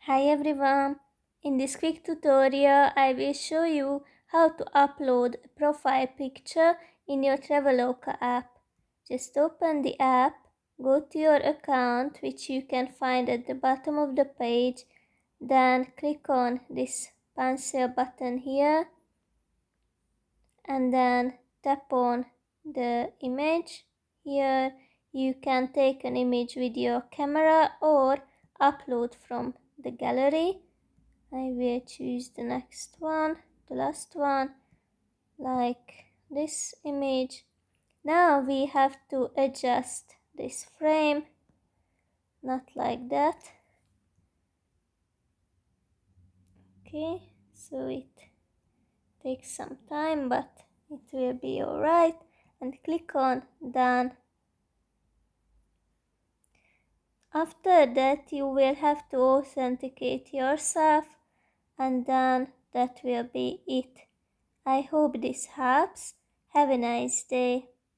Hi everyone! In this quick tutorial I will show you how to upload a profile picture in your Traveloka app. Just open the app, go to your account which you can find at the bottom of the page, then click on this pencil button here and then tap on the image. Here you can take an image with your camera or upload from the gallery. I will choose the next one, the last one, like this image. Now we have to adjust this frame, not like that. Okay, so it takes some time, but it will be alright. And click on done. After that you will have to authenticate yourself, and then that will be it. I hope this helps. Have a nice day.